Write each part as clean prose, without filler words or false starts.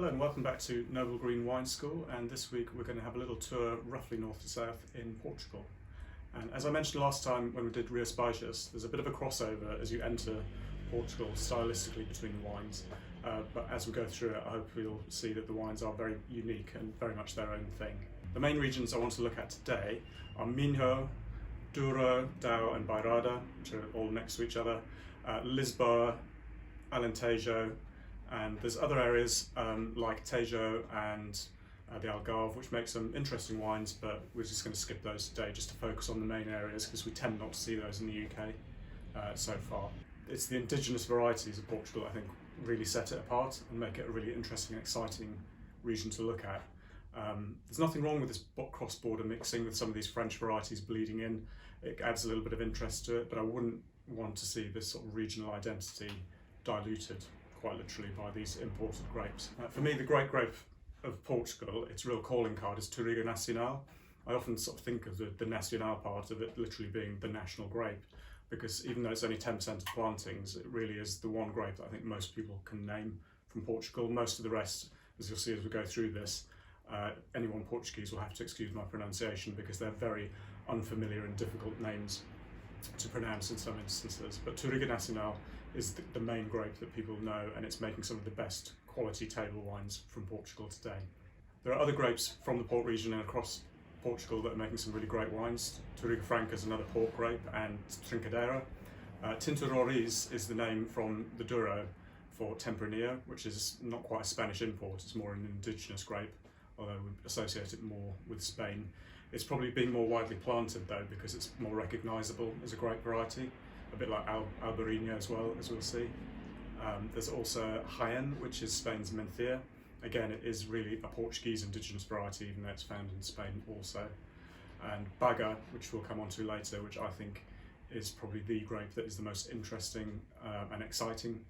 Hello and welcome back to Noble Green Wine School, and this week we're going to have a little tour roughly north to south in Portugal. And as I mentioned last time when we did Rias Baixas, there's a bit of a crossover as you enter Portugal stylistically between the wines, but as we go through it I hope you'll see that the wines are very unique and very much their own thing. The main regions I want to look at today are Minho, Douro, Dão and Bairrada, which are all next to each other, Lisboa, Alentejo, and there's other areas like Tejo and the Algarve, which make some interesting wines, but we're just going to skip those today just to focus on the main areas because we tend not to see those in the UK so far. It's the indigenous varieties of Portugal I think really set it apart and make it a really interesting and exciting region to look at. There's nothing wrong with this cross-border mixing with some of these French varieties bleeding in. It adds a little bit of interest to it, but I wouldn't want to see this sort of regional identity diluted quite literally by these imported grapes. For me, the great grape of Portugal, its real calling card is Touriga Nacional. I often sort of think of the Nacional part of it literally being the national grape, because even though it's only 10% of plantings, it really is the one grape that I think most people can name from Portugal. Most of the rest, as you'll see as we go through this, anyone Portuguese will have to excuse my pronunciation because they're very unfamiliar and difficult names to pronounce in some instances. But Touriga Nacional is the main grape that people know, and it's making some of the best quality table wines from Portugal today. There are other grapes from the Port region and across Portugal that are making some really great wines. Touriga Franca is another port grape, and Trincadeira. Tinta Roriz is the name from the Douro for Tempranillo, which is not quite a Spanish import, it's more an indigenous grape, although we associate it more with Spain. It's probably being more widely planted though because it's more recognisable as a grape variety, a bit like Albarino as well, as we'll see. There's also Jaén, which is Spain's Mencia. Again, it is really a Portuguese indigenous variety, even though it's found in Spain also. And Baga, which we'll come on to later, which I think is probably the grape that is the most interesting and exciting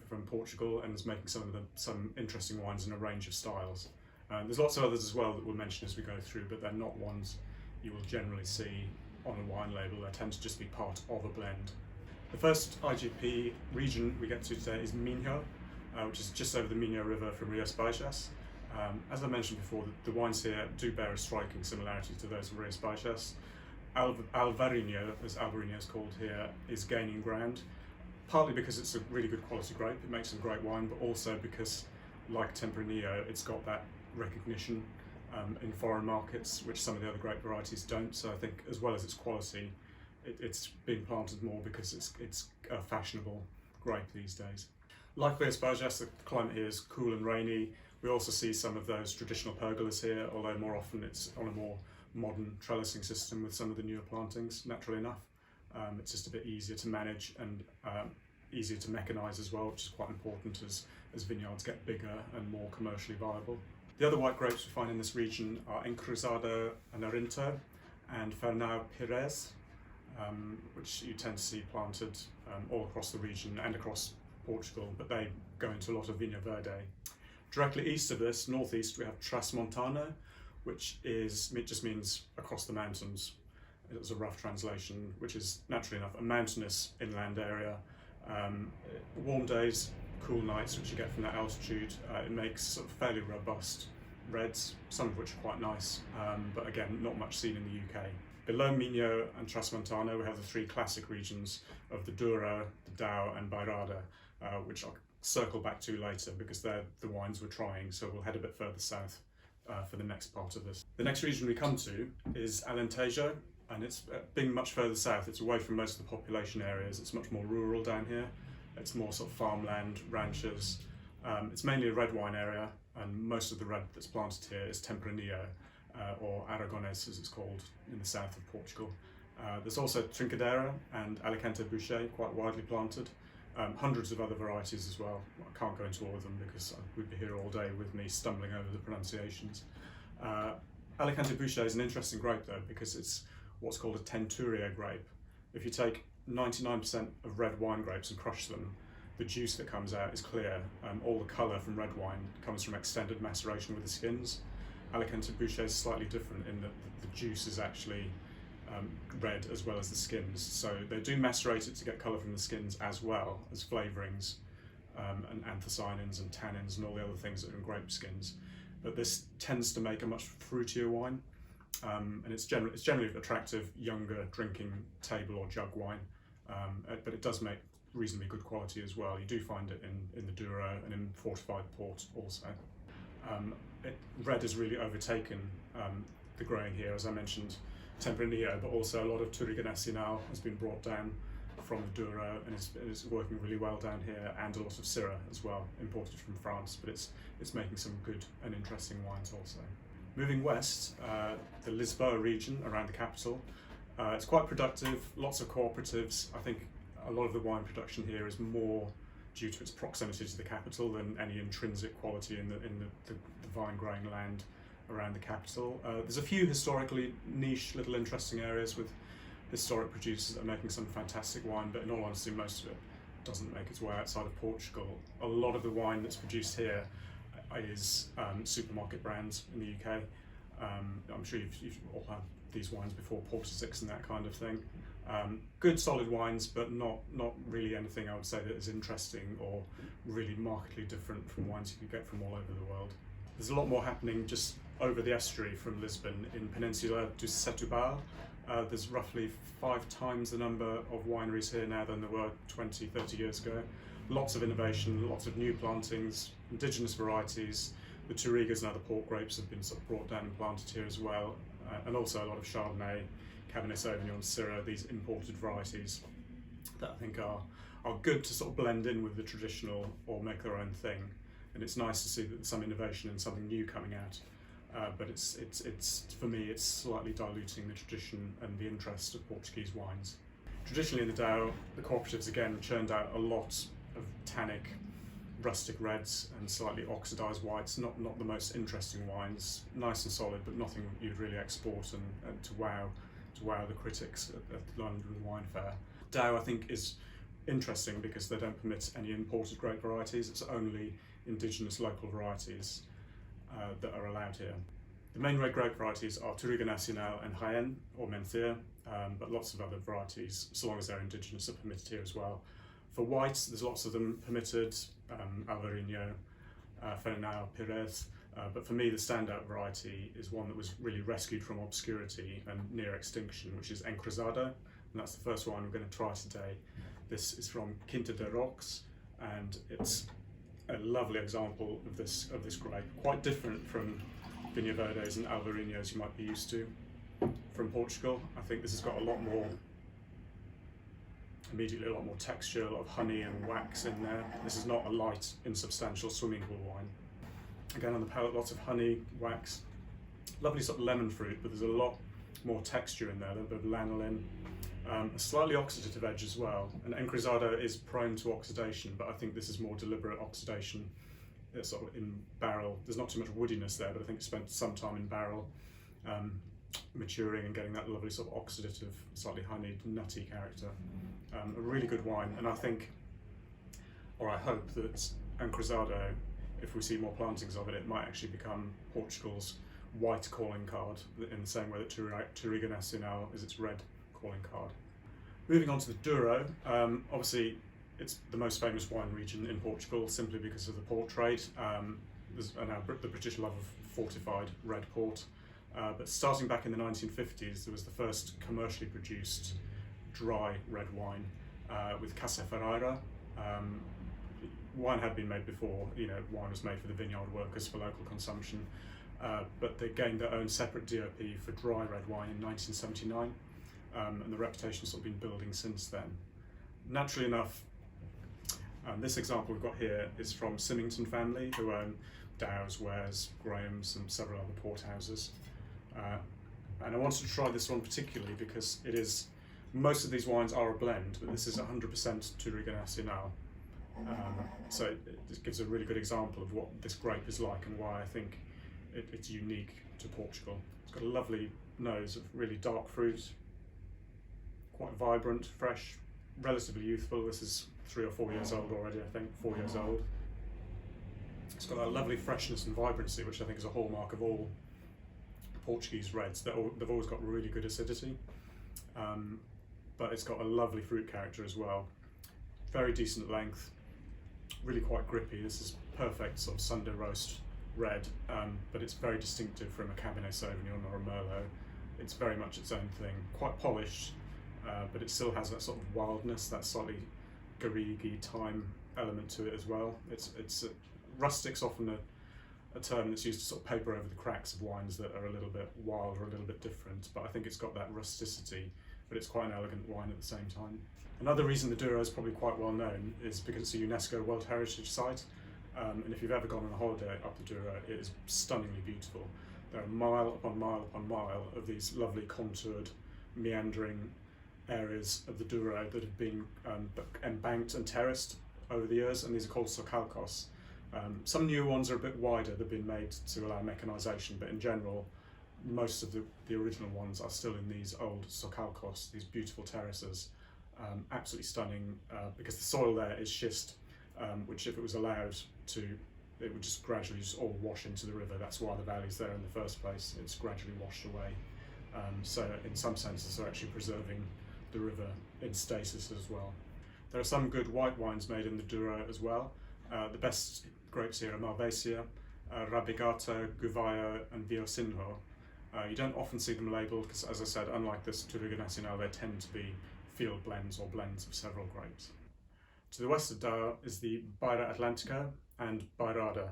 from Portugal, and is making some interesting wines in a range of styles. There's lots of others as well that we'll mention as we go through, but they're not ones you will generally see on a wine label. They tend to just be part of a blend. The first IGP region we get to today is Minho, which is just over the Minho River from Rias Baixas. As I mentioned before, the wines here do bear a striking similarity to those of Rias Baixas. Alvarinho, as Alvarinho is called here, is gaining ground, partly because it's a really good quality grape, it makes some great wine, but also because, like Tempranillo, it's got that recognition in foreign markets, which some of the other grape varieties don't. So I think, as well as its quality, it's being planted more because it's a fashionable grape these days. Like Rias Baixas, the climate here is cool and rainy. We also see some of those traditional pergolas here, although more often it's on a more modern trellising system with some of the newer plantings, naturally enough. It's just a bit easier to manage and easier to mechanise as well, which is quite important as vineyards get bigger and more commercially viable. The other white grapes we find in this region are Encroazado and Alentejo and Fernão Pires, which you tend to see planted all across the region and across Portugal, but they go into a lot of Vinho Verde. Directly east of this, northeast, we have Montano, which just means across the mountains. It's a rough translation, which is naturally enough a mountainous inland area. Warm days, cool nights, which you get from that altitude, it makes sort of fairly robust reds, some of which are quite nice, but again, not much seen in the UK. Below Minho and Tramontano, we have the three classic regions of the Douro, the Dão and Bairrada, which I'll circle back to later because they're the wines we're trying, so we'll head a bit further south for the next part of this. The next region we come to is Alentejo, and it's being much further south. It's away from most of the population areas. It's much more rural down here. It's more sort of farmland, ranches. It's mainly a red wine area, and most of the red that's planted here is Tempranillo, or Aragonés as it's called in the south of Portugal. There's also Trincadeira and Alicante Boucher, quite widely planted. Hundreds of other varieties as well. I can't go into all of them because we'd be here all day with me stumbling over the pronunciations. Alicante Boucher is an interesting grape though because it's what's called a tenturia grape. If you take 99% of red wine grapes and crush them, the juice that comes out is clear. All the colour from red wine comes from extended maceration with the skins. Alicante Boucher is slightly different in that the juice is actually red as well as the skins. So they do macerate it to get colour from the skins as well as flavourings, and anthocyanins and tannins and all the other things that are in grape skins. But this tends to make a much fruitier wine, and it's generally attractive, younger drinking table or jug wine, but it does make reasonably good quality as well. You do find it in the Douro and in fortified port also. Red has really overtaken the growing here, as I mentioned, Tempranillo, but also a lot of Touriga Nacional has been brought down from the Douro and is working really well down here, and a lot of Syrah as well, imported from France, but it's making some good and interesting wines also. Moving west, the Lisboa region around the capital, it's quite productive, lots of cooperatives. I think a lot of the wine production here is more due to its proximity to the capital than any intrinsic quality in the vine growing land around the capital. There's a few historically niche little interesting areas with historic producers that are making some fantastic wine, but in all honesty most of it doesn't make its way outside of Portugal. A lot of the wine that's produced here is supermarket brands in the UK. I'm sure you've all had these wines before, Porter 6 and that kind of thing. Good solid wines, but not really anything I would say that is interesting or really markedly different from wines you can get from all over the world. There's a lot more happening just over the estuary from Lisbon in Peninsula do Setúbal. There's roughly 5 times the number of wineries here now than there were 20, 30 years ago. Lots of innovation, lots of new plantings, indigenous varieties. The Tourigas and other port grapes have been sort of brought down and planted here as well, and also a lot of Chardonnay, Cabernet Sauvignon, Syrah, these imported varieties that I think are good to sort of blend in with the traditional or make their own thing. And it's nice to see that there's some innovation and something new coming out. But it's for me, it's slightly diluting the tradition and the interest of Portuguese wines. Traditionally in the Douro, the cooperatives again churned out a lot of tannic, rustic reds and slightly oxidised whites. Not the most interesting wines, nice and solid, but nothing you'd really export and to wow the critics at the London Wine Fair. Douro, I think, is interesting because they don't permit any imported grape varieties. It's only indigenous local varieties that are allowed here. The main red grape varieties are Touriga Nacional and Jaén or Mencia, but lots of other varieties, so long as they're indigenous, are permitted here as well. For whites, there's lots of them permitted, Alvarinho, Fernão Pires, but for me the standout variety is one that was really rescued from obscurity and near extinction, which is Encroazado, and that's the first one we're going to try today. This is from Quinta de Roques, and it's a lovely example of this grape, quite different from Vinha Verdes and Alvarinhos you might be used to from Portugal. I think this has got immediately a lot more texture, a lot of honey and wax in there. This is not a light, insubstantial swimming pool wine. Again, on the palate, lots of honey, wax, lovely sort of lemon fruit, but there's a lot more texture in there, a little bit of lanolin. A slightly oxidative edge as well, and Encroazado is prone to oxidation, but I think this is more deliberate oxidation. It's sort of in barrel. There's not too much woodiness there, but I think it spent some time in barrel, maturing and getting that lovely sort of oxidative, slightly honeyed, nutty character. A really good wine, and I think, or I hope that Encroazado, if we see more plantings of it, it might actually become Portugal's white calling card, in the same way that Touriga Nacional is its red calling card. Moving on to the Douro, obviously it's the most famous wine region in Portugal simply because of the port trade. There's the British love of fortified red port, but starting back in the 1950s there was the first commercially produced dry red wine with Casa Ferreira. Wine had been made before, wine was made for the vineyard workers for local consumption, but they gained their own separate DOP for dry red wine in 1979. And the reputation's sort of been building since then. Naturally enough, this example we've got here is from Symington family, who own Dow's, Wares, Graham's and several other port houses. And I wanted to try this one particularly because most of these wines are a blend, but this is 100% Touriga Nacional. So it gives a really good example of what this grape is like and why I think it's unique to Portugal. It's got a lovely nose of really dark fruit, quite vibrant, fresh, relatively youthful. This is 3 or 4 years old already, I think, 4 years old. It's got that lovely freshness and vibrancy, which I think is a hallmark of all Portuguese reds. They've always got really good acidity, but it's got a lovely fruit character as well. Very decent length, really quite grippy. This is perfect sort of Sunday roast red, but it's very distinctive from a Cabernet Sauvignon or a Merlot. It's very much its own thing, quite polished, but it still has that sort of wildness, that slightly garriguey thyme element to it as well. Rustic's often a term that's used to sort of paper over the cracks of wines that are a little bit wild or a little bit different, but I think it's got that rusticity, but it's quite an elegant wine at the same time. Another reason the Douro is probably quite well known is because it's a UNESCO World Heritage Site, and if you've ever gone on a holiday up the Douro, it is stunningly beautiful. There are mile upon mile upon mile of these lovely contoured, meandering areas of the Douro that have been embanked and terraced over the years, and these are called Socalcos. Some new ones are a bit wider, they've been made to allow mechanisation, but in general, most of the original ones are still in these old Socalcos, these beautiful terraces. Absolutely stunning, because the soil there is schist, which if it was allowed to, it would just gradually just all wash into the river. That's why the valley's there in the first place. It's gradually washed away. So in some senses they're actually preserving the river in stasis as well. There are some good white wines made in the Douro as well. The best grapes here are Malvasia, Rabigata, Gouvaio and Viosinho. You don't often see them labelled because, as I said, unlike this Touriga Nacional, they tend to be field blends or blends of several grapes. To the west of Douro is the Beira Atlântica and Beirada.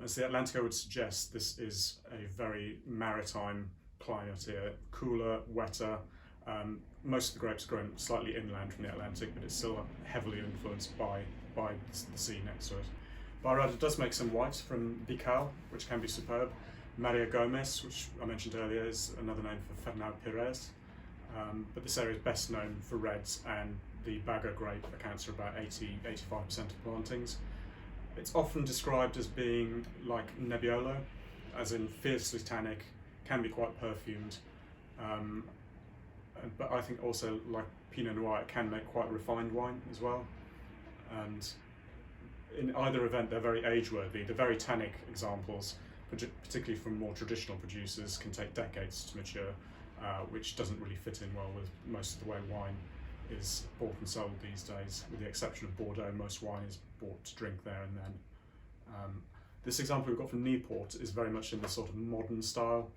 As the Atlântica would suggest, this is a very maritime climate here, cooler, wetter. Most of the grapes are grown slightly inland from the Atlantic, but it's still heavily influenced by the sea next to it. Beirada does make some white from Bical, which can be superb. Maria Gomes, which I mentioned earlier, is another name for Fernão Pires. But this area is best known for reds, and the Baga grape accounts for about 80–85% of plantings. It's often described as being like Nebbiolo, as in fiercely tannic, can be quite perfumed, but I think also like Pinot Noir, it can make quite refined wine as well. And in either event, they're very age-worthy. The very tannic examples, particularly from more traditional producers, can take decades to mature, which doesn't really fit in well with most of the way wine is bought and sold these days. With the exception of Bordeaux, most wine is bought to drink there and then. This example we've got from Newport is very much in the sort of modern style.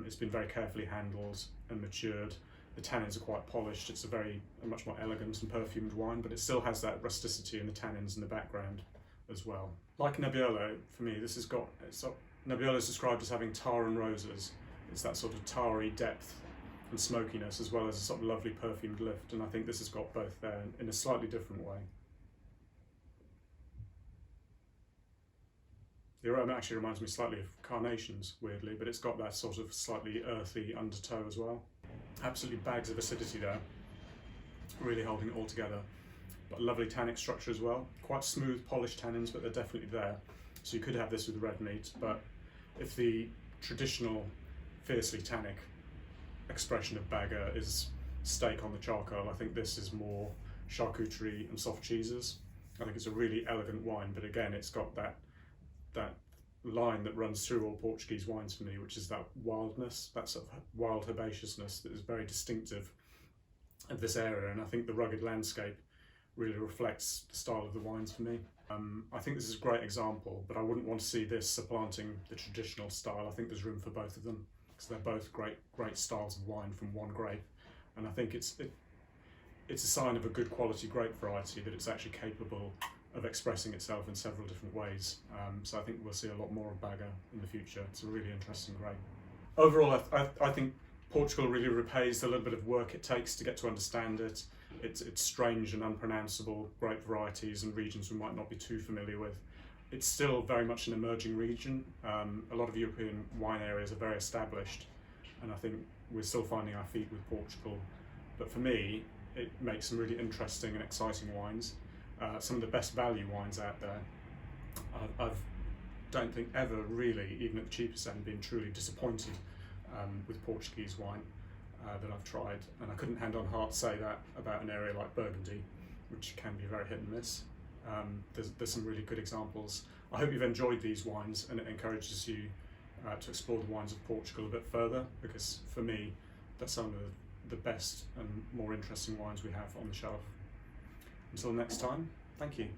It's been very carefully handled and matured. The tannins are quite polished. It's a much more elegant and perfumed wine, but it still has that rusticity in the tannins in the background as well. Like Nebbiolo, for me, Nebbiolo is described as having tar and roses. It's that sort of tarry depth and smokiness, as well as a sort of lovely perfumed lift, and I think this has got both there in a slightly different way. The aroma actually reminds me slightly of carnations, weirdly, but it's got that sort of slightly earthy undertow as well. Absolutely bags of acidity there, really holding it all together. But lovely tannic structure as well. Quite smooth, polished tannins, but they're definitely there. So you could have this with red meat, but if the traditional fiercely tannic expression of Baga is steak on the charcoal, I think this is more charcuterie and soft cheeses. I think it's a really elegant wine, but again, it's got that line that runs through all Portuguese wines for me, which is that wildness, that sort of wild herbaceousness that is very distinctive of this area, and I think the rugged landscape really reflects the style of the wines for me. I think this is a great example, but I wouldn't want to see this supplanting the traditional style. I think there's room for both of them, because they're both great styles of wine from one grape, and I think it's a sign of a good quality grape variety that it's actually capable of expressing itself in several different ways. So I think we'll see a lot more of Baga in the future. It's a really interesting grape. Overall, I think Portugal really repays the little bit of work it takes to get to understand it. It's strange and unpronounceable grape varieties and regions we might not be too familiar with. It's still very much an emerging region. A lot of European wine areas are very established, and I think we're still finding our feet with Portugal. But for me, it makes some really interesting and exciting wines. Some of the best value wines out there. I don't think ever really, even at the cheapest end, been truly disappointed with Portuguese wine that I've tried, and I couldn't hand on heart say that about an area like Burgundy, which can be very hit and miss. There's some really good examples. I hope you've enjoyed these wines, and it encourages you to explore the wines of Portugal a bit further, because for me, that's some of the best and more interesting wines we have on the shelf. Until next time, thank you.